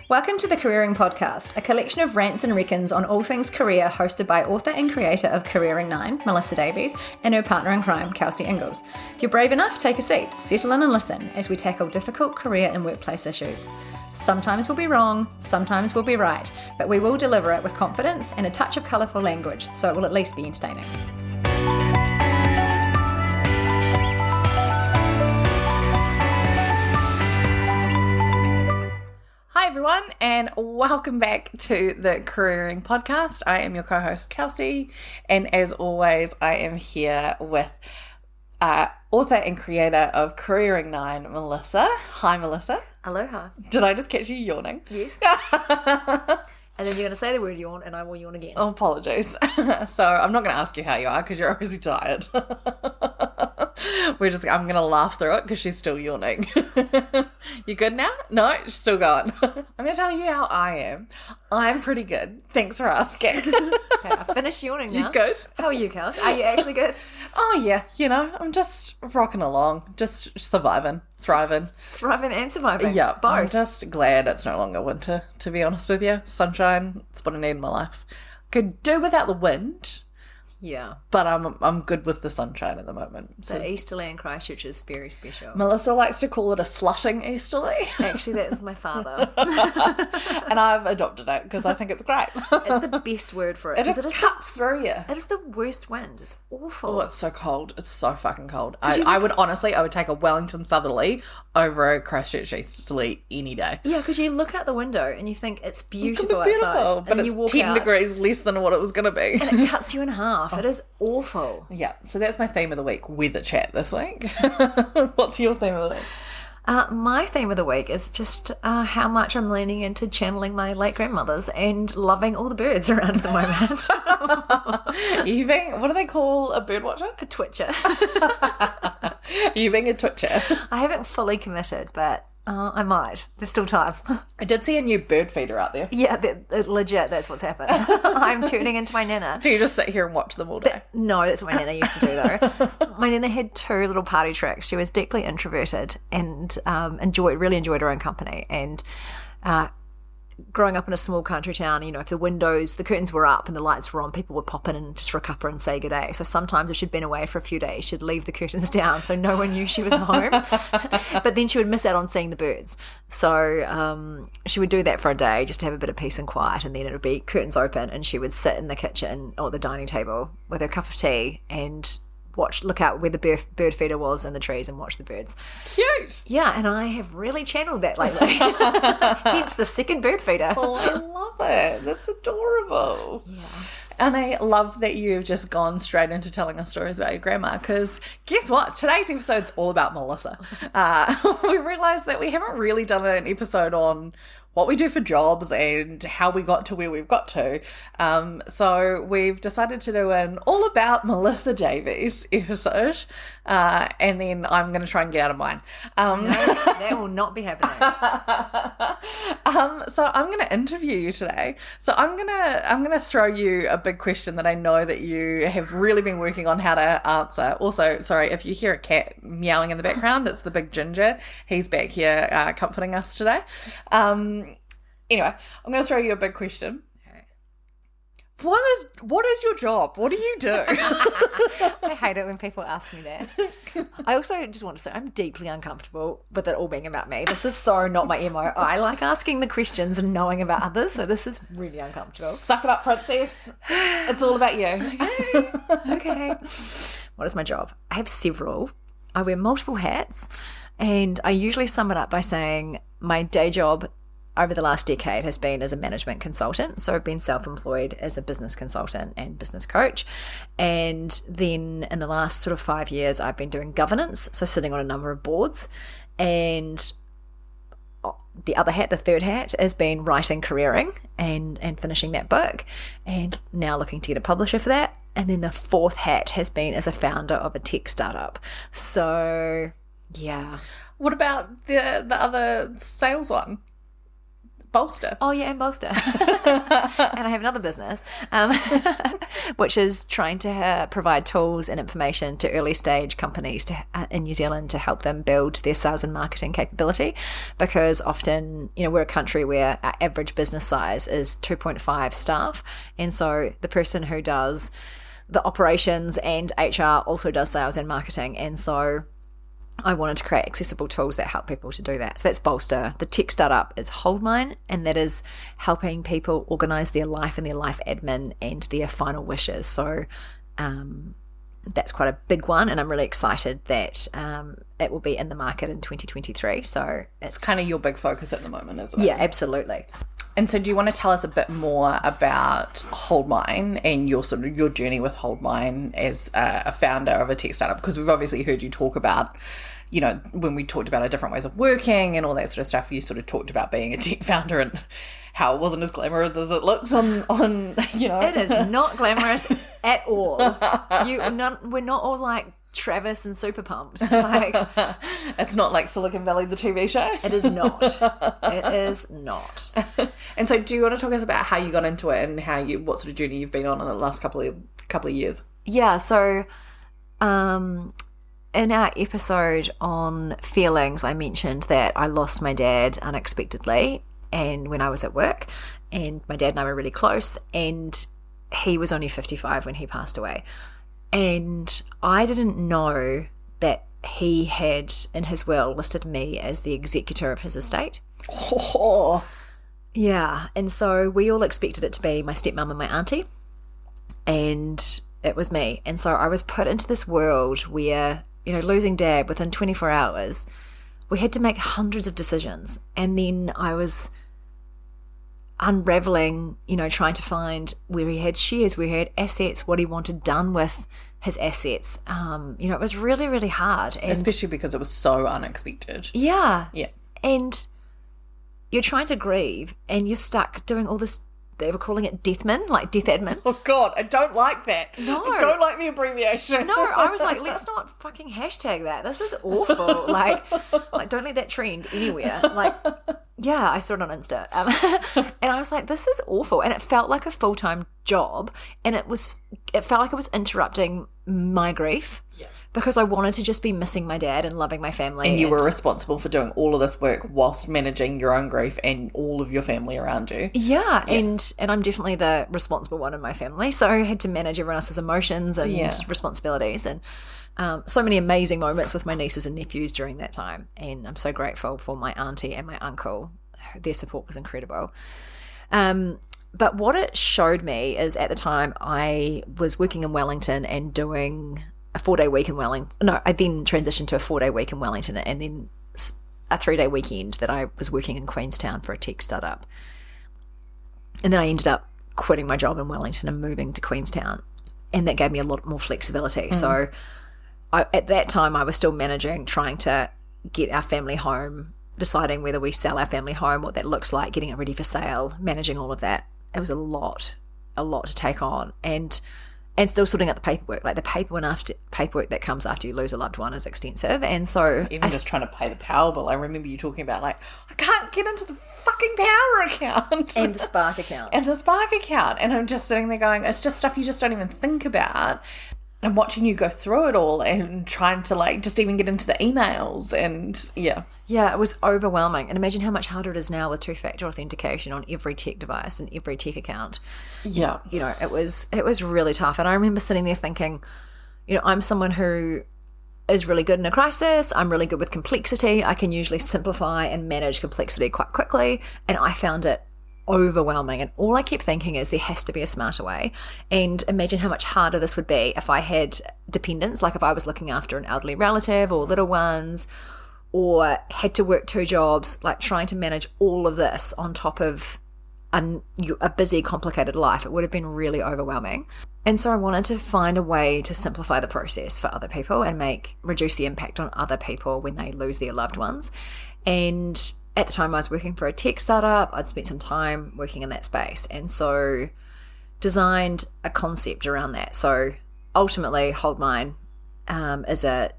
Welcome to the Careering Podcast, a collection of rants and reckons on all things career, hosted by author and creator of Careering 9, Melissa Davies, and her partner in crime, Kelsey Ingalls. If you're brave enough, take a seat, settle in and listen as we tackle difficult career and workplace issues. Sometimes we'll be wrong, sometimes we'll be right, but we will deliver it with confidence and a touch of colourful language, so it will at least be entertaining. Hi everyone, and welcome back to the Careering Podcast. I am your co-host Kelsey, and as always, I am here with author and creator of Careering 9, Melissa. Hi, Melissa. Aloha. Did I just catch you yawning? Yes. And then you're going to say the word yawn, and I will yawn again. Oh, apologies. So I'm not going to ask you how you are because you're obviously tired. I'm going to laugh through it because she's still yawning. You good now? No, she's still going. I'm going to tell you how I am. I'm pretty good. Thanks for asking. Okay, I finished yawning now. You good? How are you, Kels? Are you actually good? Oh, yeah. I'm just rocking along, just surviving, thriving. Thriving and surviving. Yeah, both. I'm just glad it's no longer winter, to be honest with you. Sunshine, it's what I need in my life. Could do without the wind. Yeah. But I'm good with the sunshine at the moment. So. The Easterly in Christchurch is very special. Melissa likes to call it a slutting Easterly. Actually, that was my father. And I've adopted it because I think it's great. It's the best word for it. It just cuts through you. It is the worst wind. It's awful. Oh, it's so cold. It's so fucking cold. I would take a Wellington Southerly over a Christchurch Easterly any day. Yeah, because you look out the window and you think it's beautiful, outside. But and it's you walk 10 out, degrees less than what it was going to be. and it cuts you in half. It is awful. Yeah, so that's my theme of the week, weather chat this week. What's your theme of the week? My theme of the week is just how much I'm leaning into channeling my late grandmothers and loving all the birds around at the moment. You being, what do they call a bird watcher? A twitcher. You being a twitcher. I haven't fully committed, but I might. There's still time. I did see a new bird feeder out there. Yeah, legit, that's what's happened. I'm turning into my nana. Do you just sit here and watch them all day? No, that's what my nana used to do, though. My nana had two little party tricks. She was deeply introverted and really enjoyed her own company. And growing up in a small country town, if the curtains were up and the lights were on, people would pop in and just for a cuppa and say good day. So sometimes if she'd been away for a few days, she'd leave the curtains down so no one knew she was home. But then she would miss out on seeing the birds. So she would do that for a day just to have a bit of peace and quiet, and then it would be curtains open and she would sit in the kitchen or the dining table with her cup of tea and look out where the bird feeder was in the trees and watch the birds. Cute. Yeah, and I have really channeled that lately. Hence the second bird feeder. Oh, I love it. That's adorable. Yeah. And I love that you've just gone straight into telling us stories about your grandma, because guess what? Today's episode's all about Melissa. We realised that we haven't really done an episode on what we do for jobs and how we got to where we've got to. So we've decided to do an all about Melissa Davies episode, and then I'm going to try and get out of mine. No, that will not be happening. So I'm going to interview you today. So I'm going to throw you a big question that I know that you have really been working on how to answer. Also, sorry, if you hear a cat meowing in the background, it's the big ginger. He's back here comforting us today. Anyway, I'm going to throw you a big question. Okay. What is your job? What do you do? I hate it when people ask me that. I also just want to say I'm deeply uncomfortable with it all being about me. This is so not my MO. I like asking the questions and knowing about others, so this is really uncomfortable. Suck it up, princess. It's all about you. Okay. What is my job? I have several. I wear multiple hats, and I usually sum it up by saying my day job over the last decade has been as a management consultant. So I've been self-employed as a business consultant and business coach. And then in the last sort of 5 years, I've been doing governance, so sitting on a number of boards. And the other hat, the third hat, has been writing Careering and finishing that book, and now looking to get a publisher for that. And then the fourth hat has been as a founder of a tech startup. So, yeah. What about the other sales one? Bolster. Oh, yeah, and Bolster. And I have another business, which is trying to provide tools and information to early stage companies in New Zealand to help them build their sales and marketing capability. Because often, we're a country where our average business size is 2.5 staff. And so the person who does the operations and HR also does sales and marketing. And so I wanted to create accessible tools that help people to do that. So that's Bolster. The tech startup is Holdmine, and that is helping people organise their life and their life admin and their final wishes. So that's quite a big one, and I'm really excited that it will be in the market in 2023. So it's kind of your big focus at the moment, isn't it? Yeah, absolutely. And so do you want to tell us a bit more about Holdmine and your journey with Holdmine as a founder of a tech startup? Because we've obviously heard you talk about, when we talked about our different ways of working and all that sort of stuff, you sort of talked about being a tech founder and how it wasn't as glamorous as it looks on It is not glamorous at all. We're not all like Travis and super pumped. It's not like Silicon Valley, the TV show. It is not. It is not. And so, do you want to talk us about how you got into it and what sort of journey you've been on in the last couple of years? Yeah. So, in our episode on feelings, I mentioned that I lost my dad unexpectedly, and when I was at work, and my dad and I were really close, and he was only 55 when he passed away. And I didn't know that he had, in his will, listed me as the executor of his estate. Oh. Yeah. And so we all expected it to be my stepmom and my auntie. And it was me. And so I was put into this world where, losing dad within 24 hours, we had to make hundreds of decisions. And then I was unraveling, trying to find where he had shares, where he had assets, what he wanted done with his assets. It was really, really hard. And especially because it was so unexpected. Yeah. Yeah. And you're trying to grieve and you're stuck doing all this, they were calling it deathmin, like death admin. Oh, God, I don't like that. No. I don't like the abbreviation. No, I was like, let's not fucking hashtag that. This is awful. Like don't let that trend anywhere. Yeah, I saw it on Insta. And I was like, this is awful. And it felt like a full-time job. And it felt like it was interrupting my grief. Yeah. Because I wanted to just be missing my dad and loving my family. And you were responsible for doing all of this work whilst managing your own grief and all of your family around you. Yeah. And I'm definitely the responsible one in my family. So I had to manage everyone else's emotions and responsibilities. And so many amazing moments with my nieces and nephews during that time. And I'm so grateful for my auntie and my uncle. Their support was incredible. But what it showed me is at the time I was working in Wellington and doing a 4-day week in Wellington. No, I then transitioned to a 4-day week in Wellington and then a 3-day weekend that I was working in Queenstown for a tech startup. And then I ended up quitting my job in Wellington and moving to Queenstown. And that gave me a lot more flexibility. So at that time, I was still managing, trying to get our family home, deciding whether we sell our family home, what that looks like, getting it ready for sale, managing all of that. It was a lot to take on. And still sorting out the paperwork. Like the paperwork that comes after you lose a loved one is extensive. And so even just trying to pay the power bill, I remember you talking about like, I can't get into the fucking power account. And the Spark account. And I'm just sitting there going, it's just stuff you just don't even think about. And watching you go through it all and trying to like just even get into the emails and yeah. Yeah, it was overwhelming. And imagine how much harder it is now with two-factor authentication on every tech device and every tech account. Yeah. It was really tough. And I remember sitting there thinking, I'm someone who is really good in a crisis. I'm really good with complexity. I can usually simplify and manage complexity quite quickly. And I found it overwhelming, and all I kept thinking is there has to be a smarter way. And imagine how much harder this would be if I had dependents, like if I was looking after an elderly relative or little ones, or had to work 2 jobs, like trying to manage all of this on top of a busy, complicated life. It would have been really overwhelming. And so I wanted to find a way to simplify the process for other people and reduce the impact on other people when they lose their loved ones. And at the time I was working for a tech startup. I'd spent some time working in that space, and so designed a concept around that. So ultimately, Holdmine is a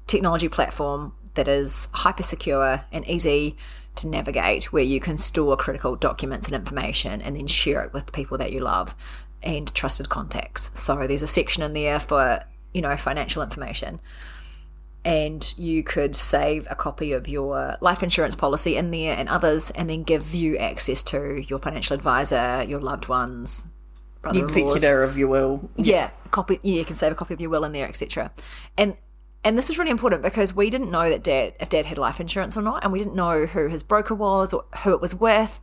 technology platform that is hyper secure and easy to navigate, where you can store critical documents and information and then share it with people that you love and trusted contacts. So there's a section in there for, financial information. And you could save a copy of your life insurance policy in there and others, and then give you access to your financial advisor, your loved ones, the executor of your will. Yeah, you can save a copy of your will in there, etc. And this is really important because we didn't know if Dad had life insurance or not, and we didn't know who his broker was or who it was with.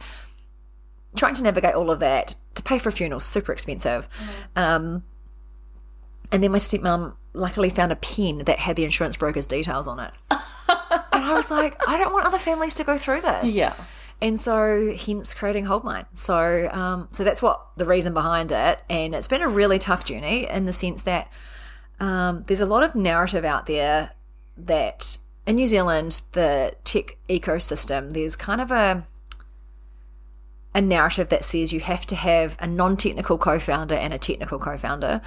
Trying to navigate all of that to pay for a funeral is super expensive. And then my stepmom luckily found a pen that had the insurance broker's details on it. And I was like, I don't want other families to go through this. Yeah. And so hence creating Holdmine. So that's what the reason behind it. And it's been a really tough journey in the sense that there's a lot of narrative out there that in New Zealand, the tech ecosystem, there's kind of a narrative that says you have to have a non-technical co-founder and a technical co-founder.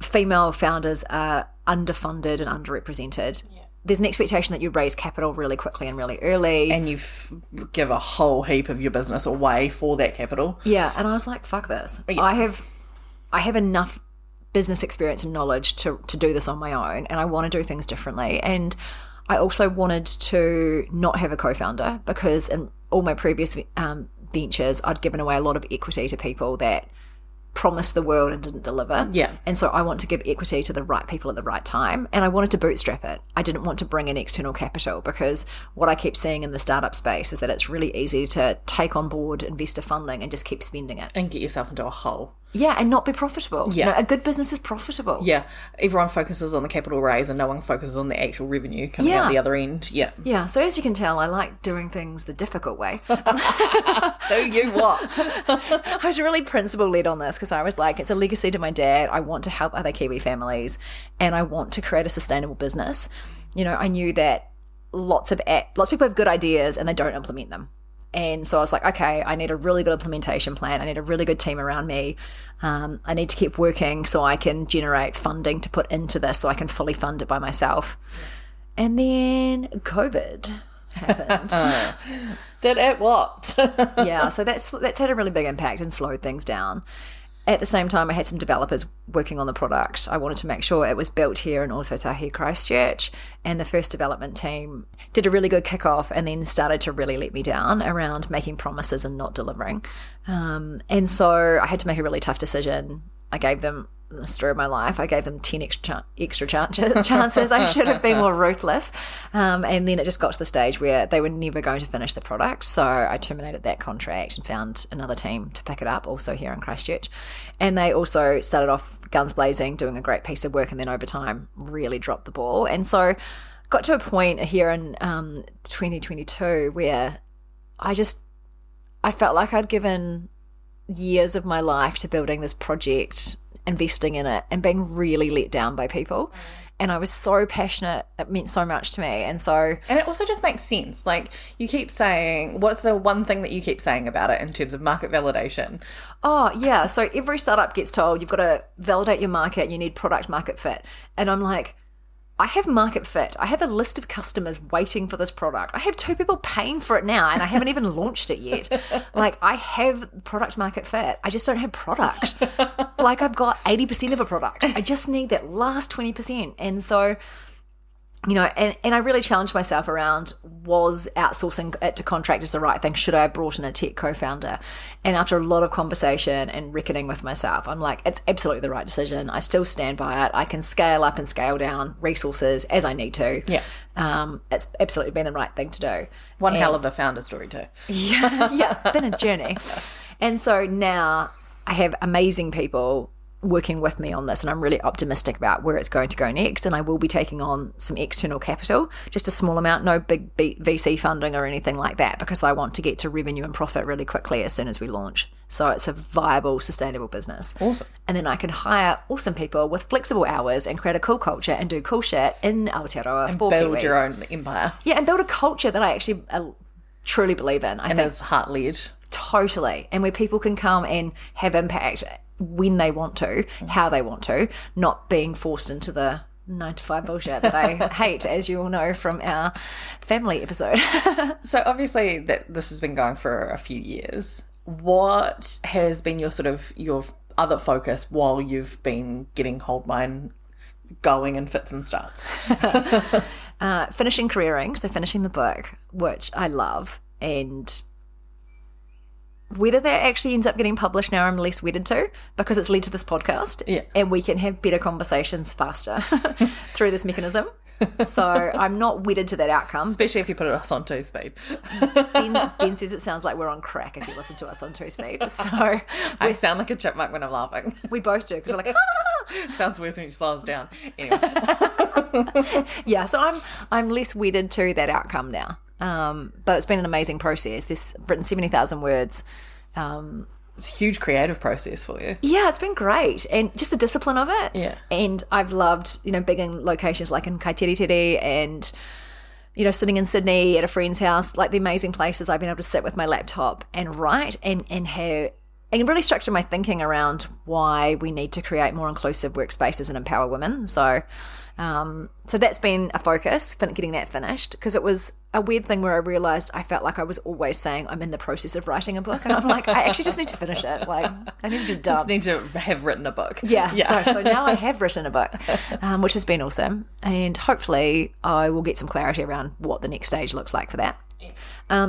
Female founders are underfunded and underrepresented. Yeah. There's an expectation that you raise capital really quickly and really early. And you give a whole heap of your business away for that capital. Yeah, and I was like, fuck this. Yeah. I have enough business experience and knowledge to do this on my own, and I want to do things differently. And I also wanted to not have a co-founder because in all my previous ventures, I'd given away a lot of equity to people that promised the world and didn't deliver. Yeah. And so I want to give equity to the right people at the right time, and I wanted to bootstrap it. I didn't want to bring in external capital because what I keep seeing in the startup space is that it's really easy to take on board investor funding and just keep spending it. And get yourself into a hole. Yeah, and not be profitable. Yeah. A good business is profitable. Yeah. Everyone focuses on the capital raise and no one focuses on the actual revenue coming out the other end. Yeah. Yeah. So as you can tell, I like doing things the difficult way. Do you what? I was really principle-led on this because I was like, it's a legacy to my dad. I want to help other Kiwi families and I want to create a sustainable business. I knew that lots of people have good ideas and they don't implement them. And so I was like, okay, I need a really good implementation plan. I need a really good team around me. I need to keep working so I can generate funding to put into this so I can fully fund it by myself. And then COVID happened. Did it what? Yeah, so that's had a really big impact and slowed things down. At the same time, I had some developers working on the product. I wanted to make sure it was built here in Ōtautahi, Christchurch, and the first development team did a really good kickoff and then started to really let me down around making promises and not delivering. And so I had to make a really tough decision. I gave them the story of my life. I gave them 10 extra chances. I should have been more ruthless. And then it just got to the stage where they were never going to finish the product. So I terminated that contract and found another team to pick it up, also here in Christchurch. And they also started off guns blazing, doing a great piece of work, and then over time really dropped the ball. And so got to a point here in 2022 where I felt like I'd given years of my life to building this project, investing in it, and being really let down by people. And I was so passionate. It meant so much to me. And it also just makes sense. Like, you keep saying, what's the one thing that you keep saying about it in terms of market validation? Oh, yeah. So every startup gets told you've got to validate your market. You need product market fit. And I'm like, I have market fit. I have a list of customers waiting for this product. I have 2 people paying for it now and I haven't even launched it yet. Like, I have product market fit. I just don't have product. Like, I've got 80% of a product. I just need that last 20%. And so, and I really challenged myself around, was outsourcing it to contractors the right thing? Should I have brought in a tech co-founder? And after a lot of conversation and reckoning with myself, I'm like, it's absolutely the right decision. I still stand by it. I can scale up and scale down resources as I need to. Yeah. It's absolutely been the right thing to do. One hell of a founder story too. Yeah, it's been a journey. And so now I have amazing people working with me on this, and I'm really optimistic about where it's going to go next. And I will be taking on some external capital, just a small amount, no big VC funding or anything like that, because I want to get to revenue and profit really quickly as soon as we launch. So it's a viable, sustainable business. Awesome. And then I can hire awesome people with flexible hours and create a cool culture and do cool shit in Aotearoa for build Kiwis. your own empire. Yeah, and build a culture that I actually truly believe in. I think is heart-led. Totally. And where people can come and have impact when they want to, how they want to, not being forced into the 9 to 5 bullshit that I hate, as you all know from our family episode. So obviously this has been going for a few years. What has been your other focus while you've been getting Hold Mine going in fits and starts? Finishing careering, so finishing the book, which I love, and whether that actually ends up getting published now, I'm less wedded to, because it's led to this podcast, and we can have better conversations faster through this mechanism. So I'm not wedded to that outcome. Especially if you put us on 2-speed. Ben says it sounds like we're on crack if you listen to us on 2-speed. So I sound like a chipmunk when I'm laughing. We both do, because we're like, ah! Sounds worse when you slow us down. Anyway. Yeah, so I'm less wedded to that outcome now. But it's been an amazing process. This written 70,000 words. It's a huge creative process for you. Yeah, it's been great. And just the discipline of it. Yeah. And I've loved, being in locations like in Kaiteritiri and, sitting in Sydney at a friend's house, like the amazing places I've been able to sit with my laptop and write and really structure my thinking around why we need to create more inclusive workspaces and empower women. So that's been a focus, getting that finished, because it was a weird thing where I realised I felt like I was always saying I'm in the process of writing a book, and I'm like, I actually just need to finish it. Like, I need to be done. Just need to have written a book. Yeah. So now I have written a book, which has been awesome, and hopefully I will get some clarity around what the next stage looks like for that.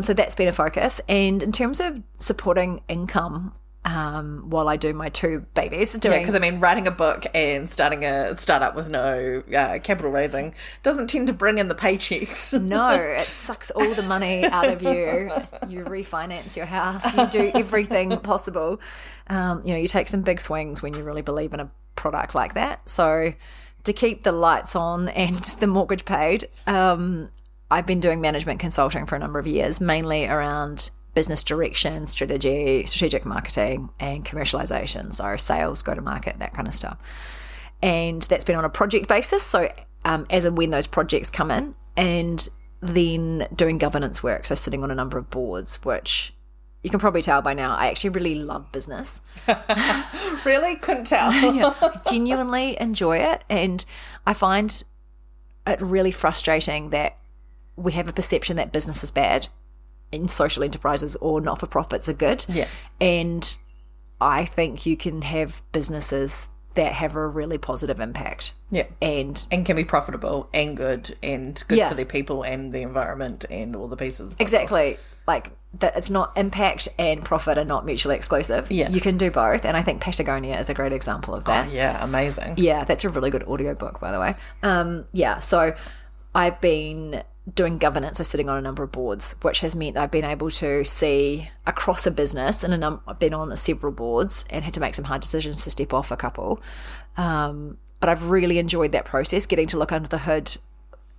So that's been a focus. And in terms of supporting income, while I do my 2 babies. Because writing a book and starting a startup with no capital raising doesn't tend to bring in the paychecks. No, it sucks all the money out of you. You refinance your house. You do everything possible. You take some big swings when you really believe in a product like that. So to keep the lights on and the mortgage paid, I've been doing management consulting for a number of years, mainly around business direction, strategic marketing, and commercialization. So sales, go-to-market, that kind of stuff. And that's been on a project basis. So as and when those projects come in, and then doing governance work. So sitting on a number of boards, which you can probably tell by now, I actually really love business. Really? Couldn't tell. Yeah, I genuinely enjoy it. And I find it really frustrating that we have a perception that business is bad and social enterprises or not-for-profits are good. Yeah. And I think you can have businesses that have a really positive impact. Yeah. And can be profitable and good for their people and the environment and all the pieces. Exactly. Like that it's not impact and profit are not mutually exclusive. Yeah. You can do both. And I think Patagonia is a great example of that. Oh, yeah. Amazing. Yeah. That's a really good audiobook, by the way. So I've been doing governance, so sitting on a number of boards, which has meant I've been able to see across a business, and I've been on several boards and had to make some hard decisions to step off a couple. But I've really enjoyed that process, getting to look under the hood.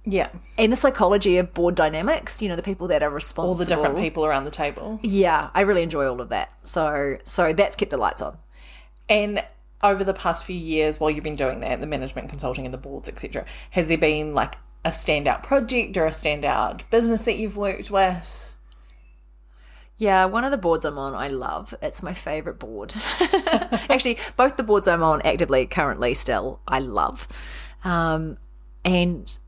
Yeah. And the psychology of board dynamics, the people that are responsible. All the different people around the table. Yeah, I really enjoy all of that. So that's kept the lights on. And over the past few years, while you've been doing that, the management consulting and the boards, etc., has there been like a standout project or a standout business that you've worked with? Yeah, one of the boards I'm on, I love. It's my favourite board. Actually, both the boards I'm on actively, currently, still, I love. And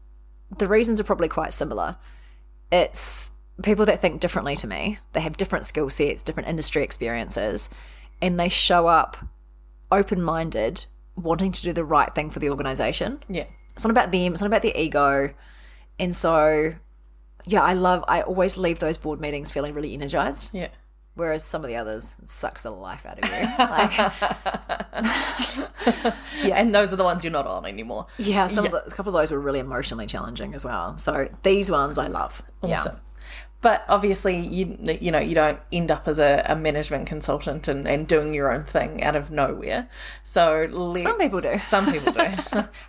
the reasons are probably quite similar. It's people that think differently to me. They have different skill sets, different industry experiences, and they show up open-minded, wanting to do the right thing for the organisation. Yeah. It's not about them. It's not about their ego. And so, yeah, I always leave those board meetings feeling really energized. Yeah. Whereas some of the others, it sucks the life out of you. Yeah. And those are the ones you're not on anymore. Yeah. A couple of those were really emotionally challenging as well. So these ones I love. Awesome. Yeah. But obviously, you don't end up as a management consultant and doing your own thing out of nowhere. So some people do. Some people do.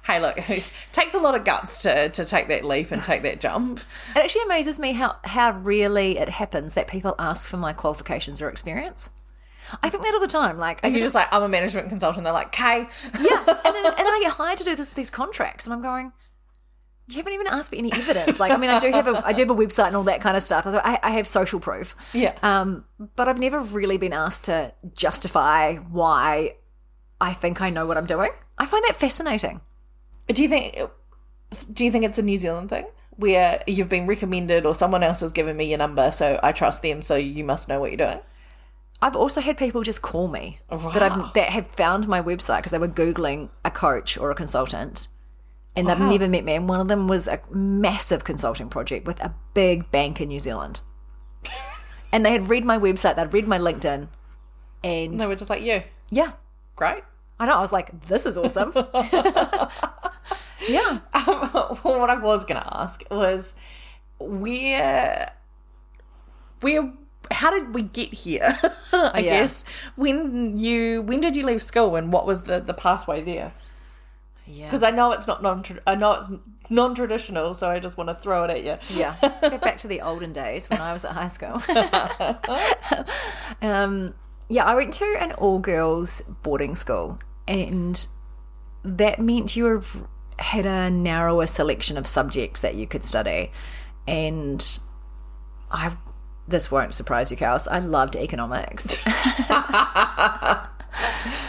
Hey, look, it takes a lot of guts to take that leap and take that jump. It actually amazes me how rarely it happens that people ask for my qualifications or experience. I think that all the time. Like, and you're just like, I'm a management consultant. They're like, "Kay." Yeah, and then I get hired to do these contracts, and I'm going, you haven't even asked for any evidence. Like, I do have a website and all that kind of stuff. I have social proof. Yeah. But I've never really been asked to justify why I think I know what I'm doing. I find that fascinating. Do you think it's a New Zealand thing? Where you've been recommended or someone else has given me your number, so I trust them, so you must know what you're doing? I've also had people just call me that have found my website because they were Googling a coach or a consultant and they've never met me. And one of them was a massive consulting project with a big bank in New Zealand. And they had read my website, they'd read my LinkedIn. And they were just like, you. Yeah. Great. I know. I was like, this is awesome. Yeah. Well, what I was going to ask was how did we get here? I guess. When did you leave school and what was the pathway there? Yeah. Because I know it's non-traditional, so I just want to throw it at you. Yeah. Go back to the olden days when I was at high school. I went to an all-girls boarding school, and that meant you had a narrower selection of subjects that you could study. And this won't surprise you, Kels, I loved economics.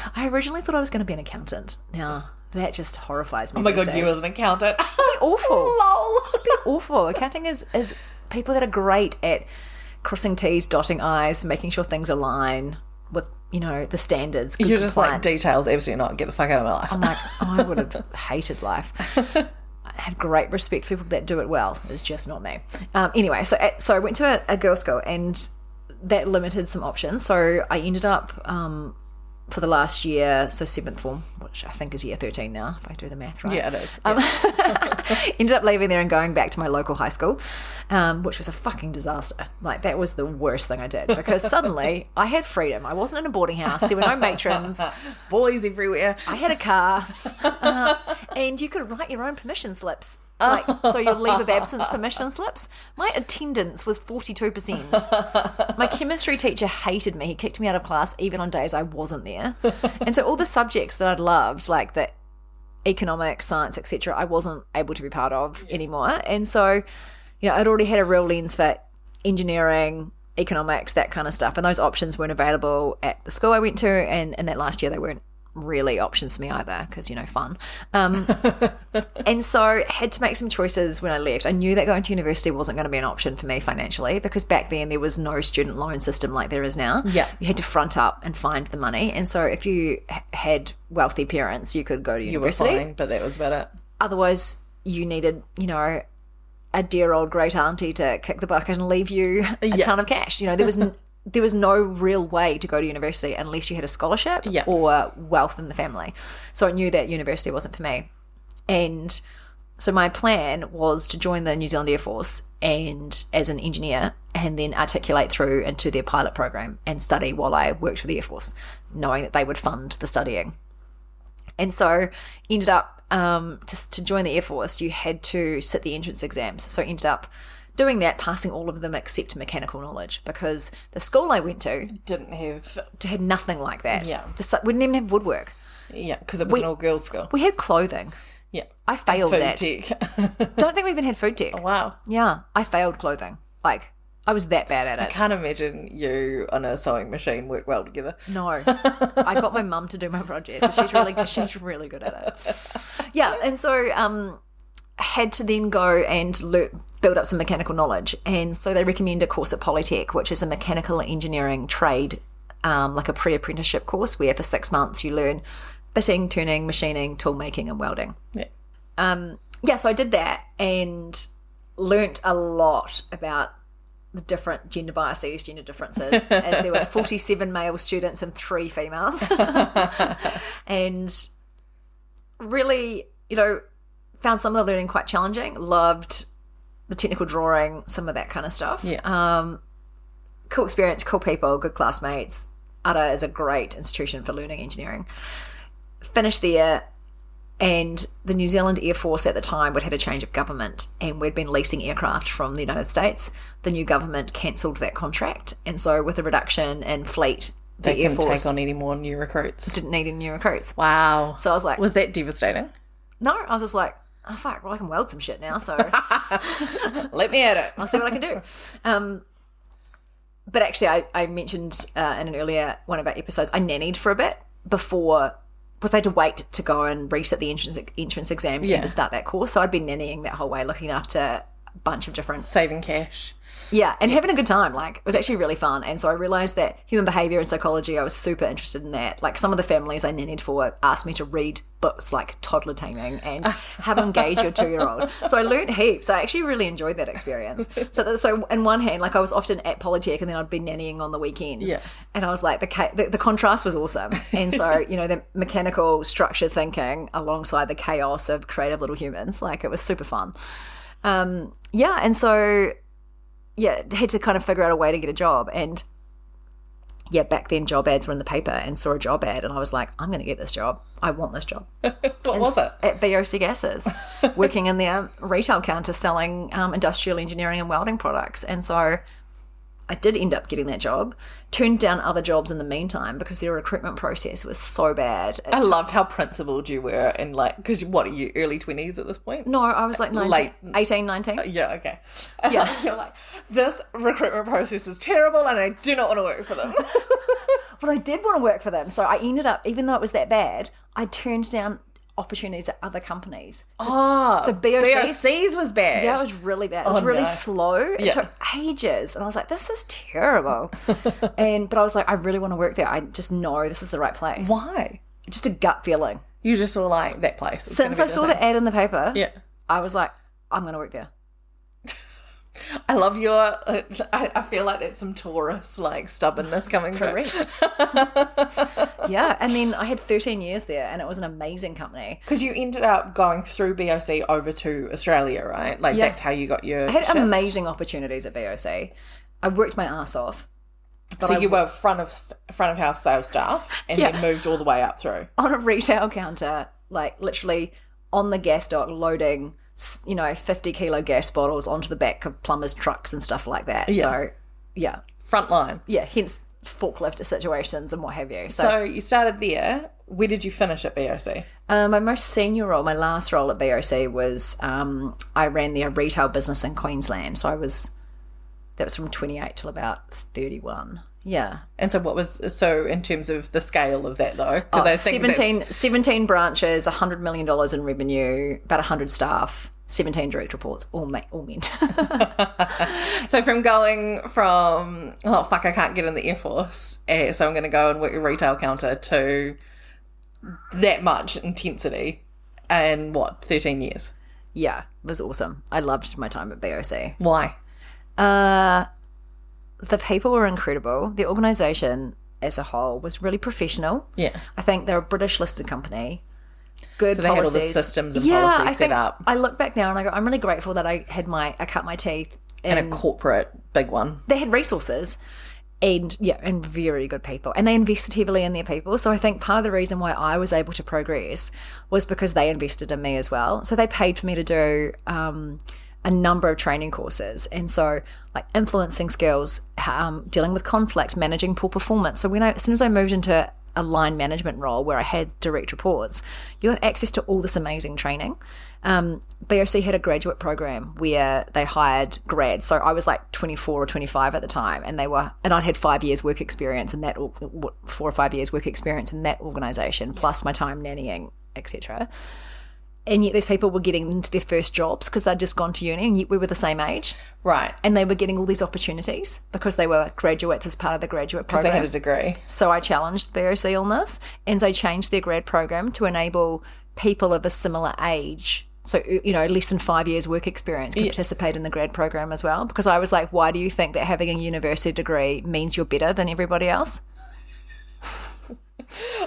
I originally thought I was going to be an accountant. Now, that just horrifies me. Oh my these God, days. you as an accountant. It'd be awful. Lol. It'd be awful. Accounting is people that are great at crossing T's, dotting I's, making sure things align with, the standards. Good You're just compliance. like, details, absolutely not. Get the fuck out of my life. I'm like, I would have hated life. I have great respect for people that do it well. It's just not me. Anyway, so I went to a girls' school, and that limited some options. So I ended up for the last year, so 7th form, which I think is year 13 now, if I do the math right. Yeah, it is. Yeah. Ended up leaving there and going back to my local high school, which was a fucking disaster. Like, that was the worst thing I did, because suddenly I had freedom. I wasn't in a boarding house. There were no matrons. Boys everywhere. I had a car. And you could write your own permission slips. So your leave of absence permission slips. My attendance was 42%. My chemistry teacher hated me. He kicked me out of class even on days I wasn't there. And so all the subjects that I'd loved, like the economics, science, etc., I wasn't able to be part of anymore. And so, I'd already had a real lens for engineering, economics, that kind of stuff. And those options weren't available at the school I went to. And in that last year, they weren't really options for me either, because fun. And so had to make some choices when I left. I knew that going to university wasn't going to be an option for me financially, because back then there was no student loan system like there is now. Yeah, you had to front up and find the money. And so if you had wealthy parents, you could go to university. You were fine, but that was about it. Otherwise, you needed a dear old great auntie to kick the bucket and leave you a ton of cash. There was no real way to go to university unless you had a scholarship or wealth in the family. So I knew that university wasn't for me. And so my plan was to join the New Zealand Air Force and as an engineer, and then articulate through into their pilot program and study while I worked for the Air Force, knowing that they would fund the studying. And so ended up, to join the Air Force, you had to sit the entrance exams. So I ended up doing that, passing all of them except mechanical knowledge, because the school I went to had nothing like that. Yeah. We didn't even have woodwork. Yeah, because it was an all-girls school. We had clothing. Yeah. I failed that. Food tech. Don't think we even had food tech. Oh, wow. Yeah, I failed clothing. Like, I was that bad at it. I can't imagine you on a sewing machine work well together. No. I got my mum to do my project, but she's really good at it. Yeah, and so had to then go and build up some mechanical knowledge. And so they recommend a course at Polytech, which is a mechanical engineering trade, like a pre-apprenticeship course, where for 6 months you learn fitting, turning, machining, tool making, and welding. Yeah. So I did that and learnt a lot about the different gender biases, gender differences, as there were 47 male students and 3 females. And really, found some of the learning quite challenging. Loved the technical drawing, some of that kind of stuff. Yeah. Cool experience, cool people, good classmates. UTA is a great institution for learning engineering. Finished there, and the New Zealand Air Force at the time had a change of government, and we'd been leasing aircraft from the United States. The new government cancelled that contract, and so with a reduction in fleet, the Air Force take on any more new recruits. Didn't need any new recruits. Wow. So I was like, was that devastating? No, I was just like, oh fuck, well I can weld some shit now, so let me at it. I'll see what I can do. But actually I mentioned in an earlier one of our episodes, I nannied for a bit before because I had to wait to go and resit the entrance exams and to start that course. So I'd been nannying that whole way, looking after a bunch of different... Saving cash. Yeah, and having a good time. Like, it was actually really fun. And so I realised that human behaviour and psychology, I was super interested in that. Like, some of the families I nannied for asked me to read books like toddler taming and how to engage your 2-year-old. So I learned heaps. I actually really enjoyed that experience. So in one hand, like, I was often at Polytech and then I'd be nannying on the weekends. Yeah. And I was like, the contrast was awesome. And so, you know, the mechanical structured thinking alongside the chaos of creative little humans, like, it was super fun. And so... yeah, had to kind of figure out a way to get a job. And yeah, back then job ads were in the paper, and saw a job ad and I was like, I'm going to get this job. I want this job. What was it? At VOC Gases, working in their retail counter selling industrial engineering and welding products. And so I did end up getting that job, turned down other jobs in the meantime because their recruitment process was so bad. I love how principled you were in, like, because what are you, early 20s at this point? No, I was like 18, 19. Yeah, okay. Yeah. You're like, this recruitment process is terrible and I do not want to work for them. But I did want to work for them. So I ended up, even though it was that bad, I turned down opportunities at other companies. Oh, so BOC's was bad. Yeah, it was really bad. It was really slow. It took ages. And I was like, this is terrible. But I was like, I really want to work there. I just know this is the right place. Why? Just a gut feeling. You just were like, that place. Since I saw the ad in the paper, I was like, I'm going to work there. I love your, I feel like that's some Taurus, like, stubbornness coming through. Correct. Yeah, and then I had 13 years there and it was an amazing company. Because you ended up going through BOC over to Australia, right? Like, that's how you got your I had amazing opportunities at BOC. I worked my ass off. So you were front of house sales staff and then moved all the way up through. On a retail counter, like, literally on the gas dock, loading... 50-kilo gas bottles onto the back of plumbers' trucks and stuff like that. Yeah. So, yeah. Front line. Yeah, hence forklift situations and what have you. So you started there. Where did you finish at BOC? My most senior role, my last role at BOC was I ran their retail business in Queensland. So that was from 28 till about 31. Yeah. And so in terms of the scale of that though? Because I think 17 branches, $100 million in revenue, about 100 staff, 17 direct reports, all men. So from going from, I can't get in the Air Force, so I'm going to go and work a retail counter, to that much intensity and 13 years? Yeah, it was awesome. I loved my time at BOC. Why? The people were incredible. The organisation as a whole was really professional. Yeah. I think they're a British listed company. Good so they policies. Had all the systems and policies set up. I look back now and I go, I'm really grateful that I cut my teeth in a corporate big one. They had resources and very good people. And they invested heavily in their people. So I think part of the reason why I was able to progress was because they invested in me as well. So they paid for me to do a number of training courses, and so like influencing skills, dealing with conflict, managing poor performance. So as soon as I moved into a line management role where I had direct reports, you had access to all this amazing training. BOC had a graduate program where they hired grads. So I was like 24 or 25 at the time, and I'd had 5 years work experience in that, 4 or 5 years work experience in that organisation, plus my time nannying, etc. And yet these people were getting into their first jobs because they'd just gone to uni, and yet we were the same age. Right. And they were getting all these opportunities because they were graduates as part of the graduate program. Because they had a degree. So I challenged BOC on this, and they changed their grad program to enable people of a similar age, so, less than 5 years work experience, can participate in the grad program as well. Because I was like, why do you think that having a university degree means you're better than everybody else?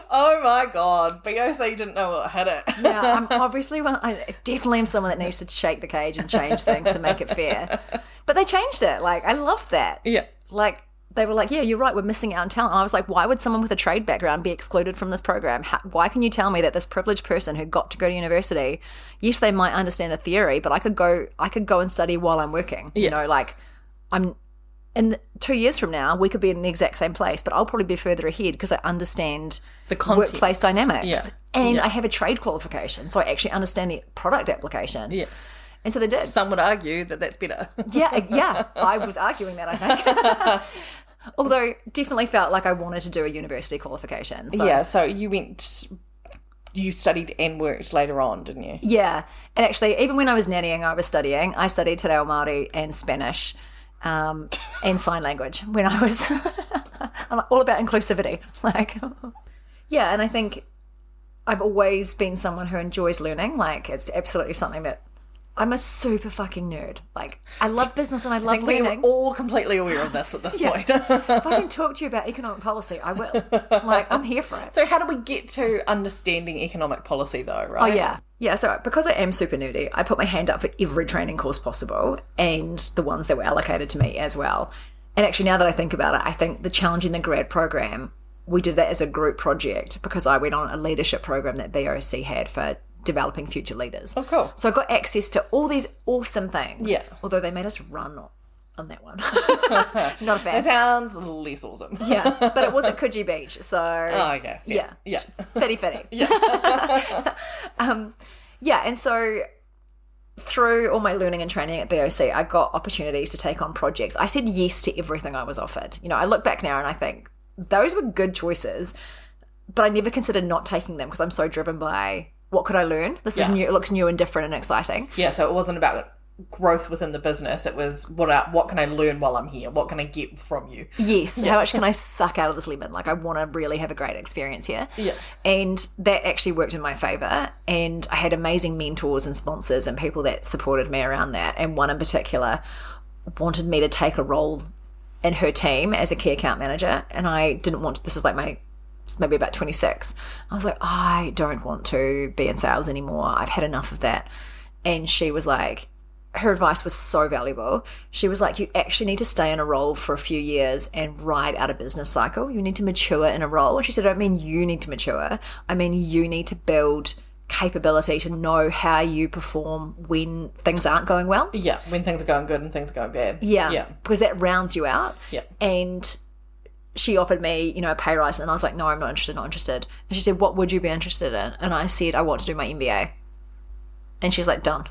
Oh my God, BOC didn't know what hit it. Yeah, I definitely am someone that needs to shake the cage and change things to make it fair. But they changed it. Like, I loved that. Yeah. Like, they were like, yeah, you're right, we're missing out on talent. And I was like, why would someone with a trade background be excluded from this program? Why can you tell me that this privileged person who got to go to university, yes, they might understand the theory, but I could go and study while I'm working. Yeah. And 2 years from now, we could be in the exact same place, but I'll probably be further ahead because I understand the workplace dynamics. Yeah. And I have a trade qualification, so I actually understand the product application. Yeah. And so they did. Some would argue that that's better. Yeah. I was arguing that, I think. Although definitely felt like I wanted to do a university qualification. So you went you studied and worked later on, didn't you? Yeah. And actually, even when I was nannying, I was studying. I studied Te Reo Māori and Spanish and sign language when I was I'm all about inclusivity. Like, yeah, and I think I've always been someone who enjoys learning. Like, it's absolutely something that I'm a super fucking nerd. Like, I love business and I love learning. We're all completely aware of this at this point. If I can talk to you about economic policy, I will. Like, I'm here for it. So how do we get to understanding economic policy though, right? Oh, yeah. Yeah, so because I am super nerdy, I put my hand up for every training course possible and the ones that were allocated to me as well. And actually, now that I think about it, I think the Challenging the Grad program, we did that as a group project because I went on a leadership program that BOC had for developing future leaders. Oh, cool. So I got access to all these awesome things. Yeah. Although they made us run on that one. Not a fan. It sounds less awesome. Yeah, but it was at Coogee Beach, so... Oh, okay. Yeah. Yeah. Fitty. Yeah. Yeah, and so through all my learning and training at BOC, I got opportunities to take on projects. I said yes to everything I was offered. You know, I look back now and I think those were good choices, but I never considered not taking them because I'm so driven by what could I learn? This is new. It looks new and different and exciting. Yeah, so it wasn't about growth within the business. It was what can I learn while I'm here? What can I get from you? Yes. How much can I suck out of this lemon? Like, I want to really have a great experience here. Yeah. And that actually worked in my favour. And I had amazing mentors and sponsors and people that supported me around that. And one in particular wanted me to take a role in her team as a key account manager. And I didn't want to, this is like maybe about 26. I was like, I don't want to be in sales anymore. I've had enough of that. And she was like, her advice was so valuable. She was like, you actually need to stay in a role for a few years and ride out a business cycle. You need to mature in a role. And she said, I don't mean you need to mature. I mean, you need to build capability to know how you perform when things aren't going well. Yeah, when things are going good and things are going bad. Yeah. Because that rounds you out. Yeah. And she offered me, a pay rise, and I was like, no, I'm not interested. And she said, what would you be interested in? And I said, I want to do my MBA. And she's like, done.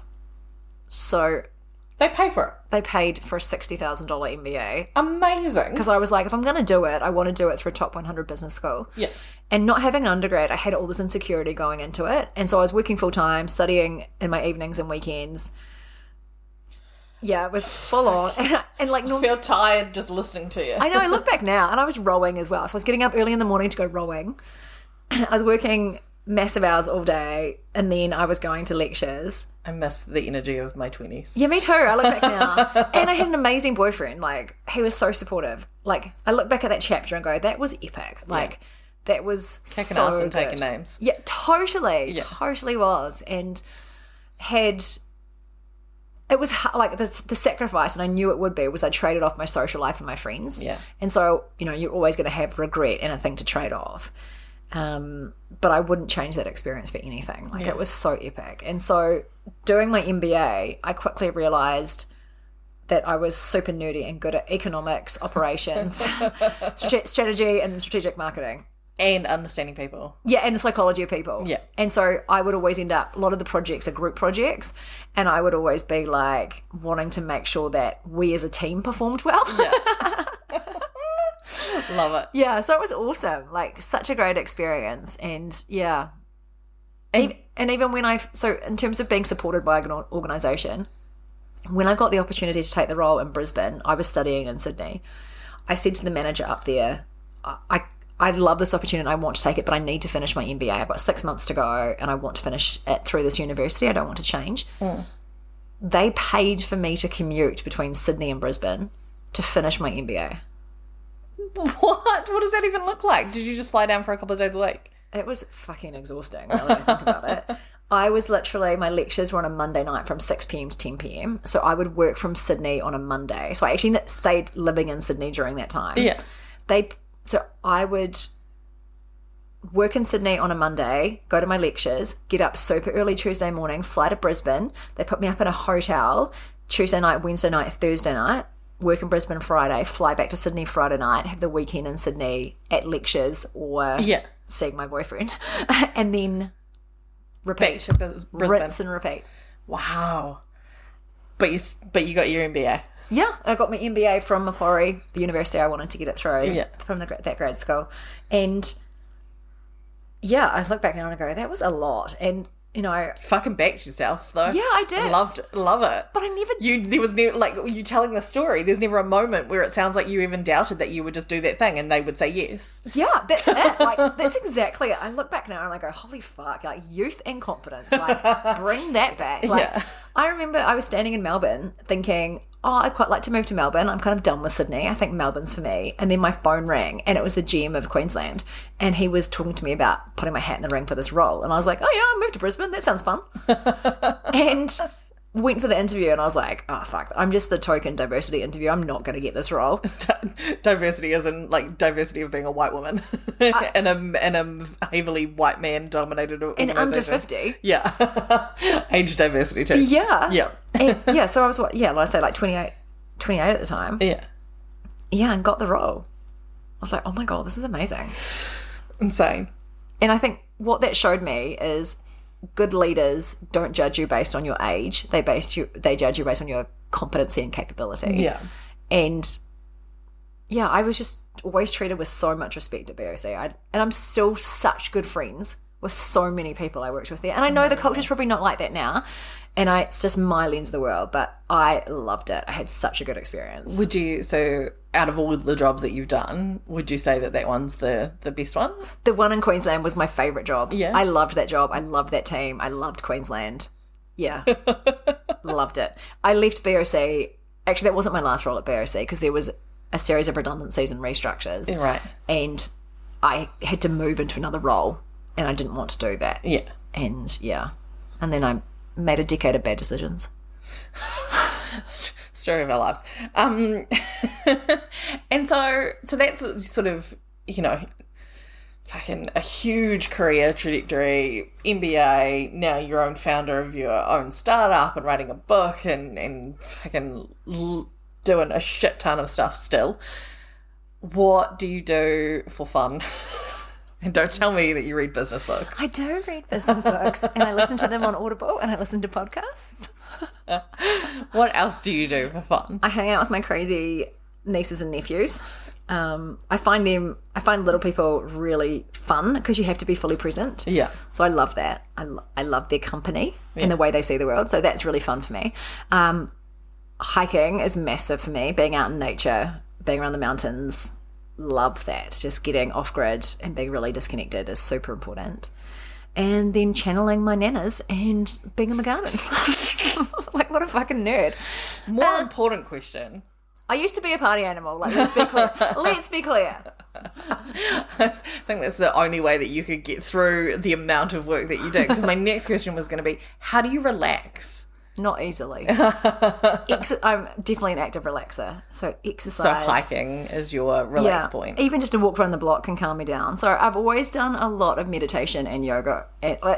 So they pay for it. They paid for a $60,000 MBA. Amazing. Because I was like, if I'm going to do it, I want to do it through a top 100 business school. Yeah. And not having an undergrad, I had all this insecurity going into it. And so I was working full time, studying in my evenings and weekends. Yeah, it was full on. And like, I feel tired just listening to you. I know, I look back now, and I was rowing as well. So I was getting up early in the morning to go rowing. I was working massive hours all day, and then I was going to lectures. I miss the energy of my 20s. Yeah, me too. I look back now. And I had an amazing boyfriend. Like, he was so supportive. Like, I look back at that chapter and go, that was epic. Like, that was taking so us and good. taking names. Yeah, totally. Yeah. Totally was. And it was like the sacrifice, and I knew it would be, was I traded off my social life and my friends. Yeah. And so, you're always going to have regret and a thing to trade off. But I wouldn't change that experience for anything. Like, it was so epic. And so doing my MBA, I quickly realized that I was super nerdy and good at economics, operations, strategy, and strategic marketing. And understanding people. Yeah, and the psychology of people. Yeah. And so I would always end up, a lot of the projects are group projects, and I would always be like wanting to make sure that we as a team performed well. Yeah. Love it. Yeah, so it was awesome. Like, such a great experience. And yeah. And even when so in terms of being supported by an organisation, when I got the opportunity to take the role in Brisbane, I was studying in Sydney. I said to the manager up there, I love this opportunity and I want to take it, but I need to finish my MBA. I've got 6 months to go and I want to finish it through this university. I don't want to change. They paid for me to commute between Sydney and Brisbane to finish my MBA. What does that even look like? Did you just fly down for a couple of days a week? It was fucking exhausting, now that I think about it. I was literally, my lectures were on a Monday night from 6 p.m. to 10 p.m. So I would work from Sydney on a Monday. So I actually stayed living in Sydney during that time. Yeah. So I would work in Sydney on a Monday, go to my lectures, get up super early Tuesday morning, fly to Brisbane. They put me up in a hotel Tuesday night, Wednesday night, Thursday night, work in Brisbane Friday, fly back to Sydney Friday night, have the weekend in Sydney at lectures or seeing my boyfriend, and then repeat. Back to Brisbane. Rinse and repeat. Wow. But you got your MBA. Yeah, I got my MBA from Macquarie, the university I wanted to get it through, from that grad school. And yeah, I look back now and I go, that was a lot. And, you know, Fucking backed yourself, though. yeah, I did. Love it. But I never There was never, like, you telling the story, there's never a moment where it sounds like you even doubted that you would just do that thing and they would say yes. Yeah, that's it. Like, that's exactly it. I look back now and I go, holy fuck, like, youth and confidence. Like, bring that back. Like, Yeah. I remember I was standing in Melbourne thinking, oh, I'd quite like to move to Melbourne. I'm kind of done with Sydney. I think Melbourne's for me. And then my phone rang and it was the GM of Queensland. And he was talking to me about putting my hat in the ring for this role. And I was like, oh, yeah, I moved to Brisbane. That sounds fun. And went for the interview and I was like, oh, fuck, I'm just the token diversity interview. I'm not going to get this role. Diversity isn't like diversity of being a white woman in a heavily white man dominated And organization. under 50. Yeah. Age diversity too. Yeah. Yeah. And, yeah, so I was, like I say, like 28 at the time. Yeah. Yeah, and got the role. I was like, oh my God, this is amazing. Insane. And I think what that showed me is good leaders don't judge you based on your age. They judge you based on your competency and capability. Yeah. And yeah, I was just always treated with so much respect at BOC. And I'm still such good friends with so many people I worked with there. And I know the culture's probably not like that now. And it's just my lens of the world, but I loved it. I had such a good experience. So out of all the jobs that you've done, would you say that one's the best one? The one in Queensland was my favourite job. Yeah. I loved that job. I loved that team. I loved Queensland. Yeah. Loved it. I left BOC. Actually, that wasn't my last role at BOC because there was a series of redundancies and restructures. Right. And I had to move into another role and I didn't want to do that. Yeah. And yeah. And then I made a decade of bad decisions. Story of our lives. And so that's sort of, you know, fucking a huge career trajectory, MBA, now your own founder of your own startup and writing a book and fucking doing a shit ton of stuff still. What do you do for fun? And don't tell me that you read business books. I do read business books and I listen to them on Audible and I listen to podcasts. What else do you do for fun? I hang out with my crazy nieces and nephews. I find little people really fun because you have to be fully present. Yeah. So I love that. I love their company and the way they see the world. So that's really fun for me. Hiking is massive for me. Being out in nature, being around the mountains, love that. Just getting off grid and being really disconnected is super important. And then channeling my nanas and being in the garden. Like, what a fucking nerd. More important question. I used to be a party animal. Like, let's be clear. Let's be clear. I think that's the only way that you could get through the amount of work that you do. Because my next question was going to be, how do you relax? Not easily. I'm definitely an active relaxer. So exercise. So hiking is your relax point. Even just a walk around the block can calm me down. So I've always done a lot of meditation and yoga.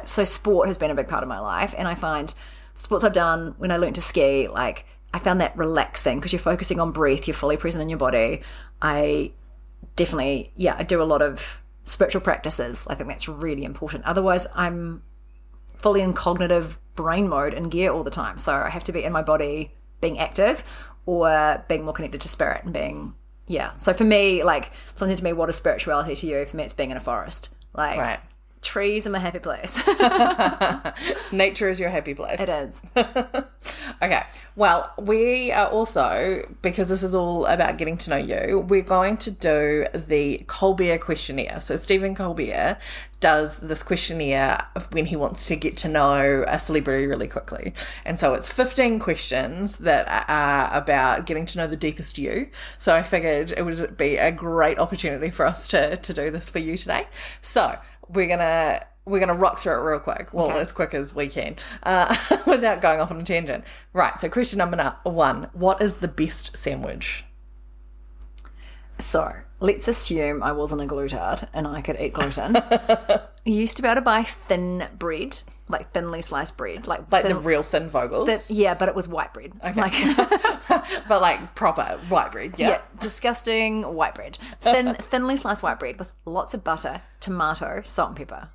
So sport has been a big part of my life. And I find sports I've done when I learned to ski, like I found that relaxing because you're focusing on breath. You're fully present in your body. I definitely, I do a lot of spiritual practices. I think that's really important. Otherwise, I'm fully in cognitive brain mode and gear all the time. So I have to be in my body being active or being more connected to spirit and being, So for me, like, someone said to me, what is spirituality to you? For me, it's being in a forest. Like, right. Trees are my happy place. Nature is your happy place. It is. Okay. Well, we are also, because this is all about getting to know you, we're going to do the Colbert questionnaire. So Stephen Colbert does this questionnaire when he wants to get to know a celebrity really quickly. And so it's 15 questions that are about getting to know the deepest you. So I figured it would be a great opportunity for us to do this for you today. So we're gonna rock through it real quick. Well, as quick as we can, without going off on a tangent. Right. So question number 1: what is the best sandwich? So let's assume I wasn't a glutard and I could eat gluten. You used to be able to buy thin bread, like thinly sliced bread, like the real thin Vogels. But it was white bread. Okay. But like proper white bread. Yeah. Disgusting white bread. Thinly sliced white bread with lots of butter, tomato, salt and pepper.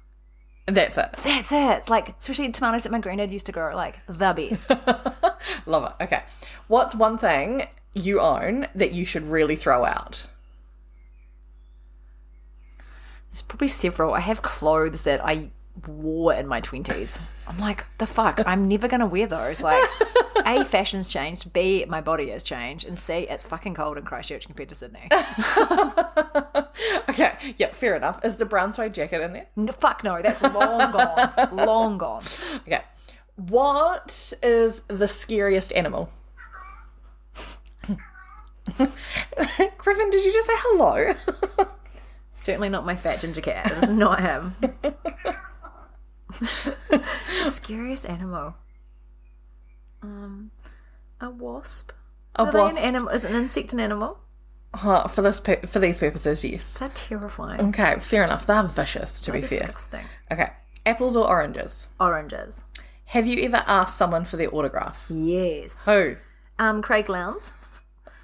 That's it. That's it. Like, especially tomatoes that my granddad used to grow, like, the best. Love it. Okay. What's one thing you own that you should really throw out? There's probably several. I have clothes that I wore in my 20s. I'm like, the fuck? I'm never going to wear those. Like, A, fashion's changed. B, my body has changed. And C, it's fucking cold in Christchurch compared to Sydney. Okay, yep, fair enough. Is the brown suede jacket in there? No, fuck no, that's long gone. Long gone. Okay. What is the scariest animal? Griffin, did you just say hello? Certainly not my fat ginger cat. It is not him. Scariest animal. A wasp. A wasp. An animal? Is an insect an animal? For these purposes, yes. They're terrifying. Okay, fair enough. They're vicious, to be fair. Disgusting. Okay, apples or oranges? Oranges. Have you ever asked someone for their autograph? Yes. Who? Craig Lowndes.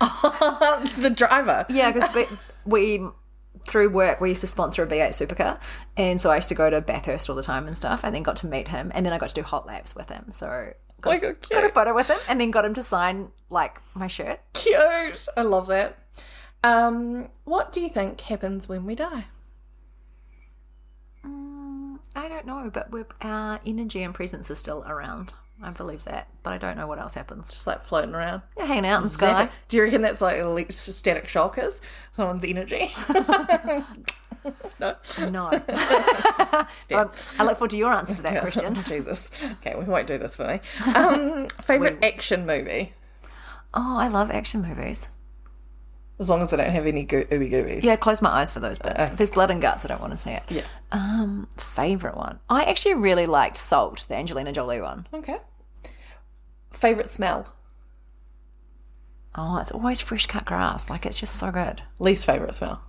The driver. Yeah, because we through work we used to sponsor a V8 supercar, and so I used to go to Bathurst all the time and stuff, and then got to meet him, and then I got to do hot laps with him. So got a photo with him, and then got him to sign like my shirt. Cute. I love that. What do you think happens when we die? I don't know, but our energy and presence is still around. I believe that, but I don't know what else happens. Just like floating around. You're hanging out in the sky. Do you reckon that's like electrostatic shock is? Someone's energy? No. I look forward to your answer to that question. Jesus. Okay, we won't do this for me. Favourite action movie? Oh, I love action movies. As long as they don't have any ooby goobies. Yeah, close my eyes for those bits. If there's blood and guts, I don't want to see it. Yeah. Favourite one? I actually really liked Salt, the Angelina Jolie one. Okay. Favourite smell? Oh, it's always fresh cut grass. Like, it's just so good. Least favourite smell?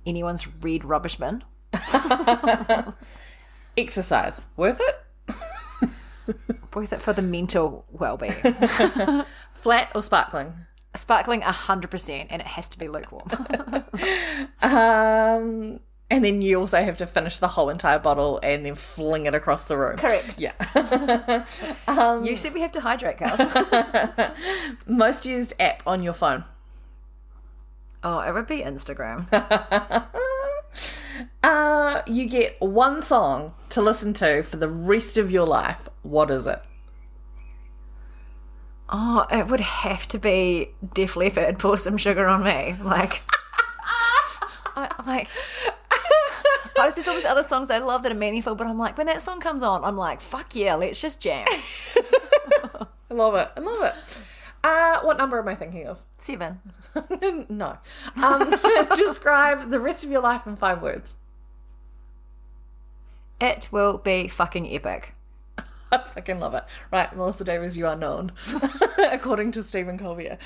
Anyone's red rubbish bin. Exercise. Worth it? Worth it for the mental well-being. Flat or sparkling? Sparkling 100%, and it has to be lukewarm. And then you also have to finish the whole entire bottle and then fling it across the room. Correct. Yeah. You said we have to hydrate, girls. Most used app on your phone? Oh, it would be Instagram. You get one song to listen to for the rest of your life. What is it? Oh, it would have to be Def Leppard, Pour Some Sugar on Me. Like, there's all these other songs that I love that are meaningful, but I'm like, when that song comes on, I'm like, fuck yeah, let's just jam. I love it. I love it. What number am I thinking of? 7. No. Describe the rest of your life in 5 words. It will be fucking epic. I fucking love it. Right, Melissa Davis, you are known, according to Stephen Colbert.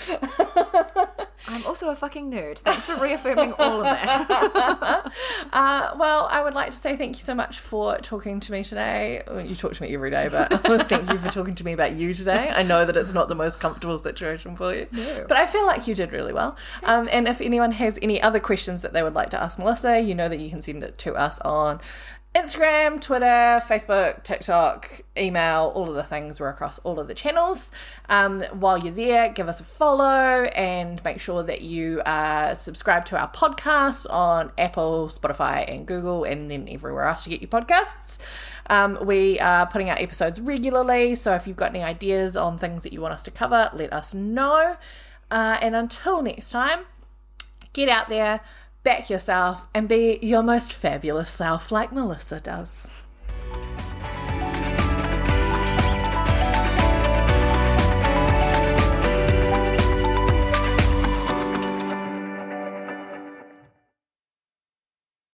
I'm also a fucking nerd. Thanks for reaffirming all of that. Well, I would like to say thank you so much for talking to me today. Well, you talk to me every day, but thank you for talking to me about you today. I know that it's not the most comfortable situation for you, but I feel like you did really well. And if anyone has any other questions that they would like to ask Melissa, you know that you can send it to us on Instagram, Twitter, Facebook, TikTok, email, all of the things. We're across all of the channels. While you're there, give us a follow and make sure that you subscribe to our podcast on Apple, Spotify, and Google, and then everywhere else you get your podcasts. We are putting out episodes regularly, so if you've got any ideas on things that you want us to cover, let us know. And until next time, get out there, back yourself, and be your most fabulous self like Melissa does.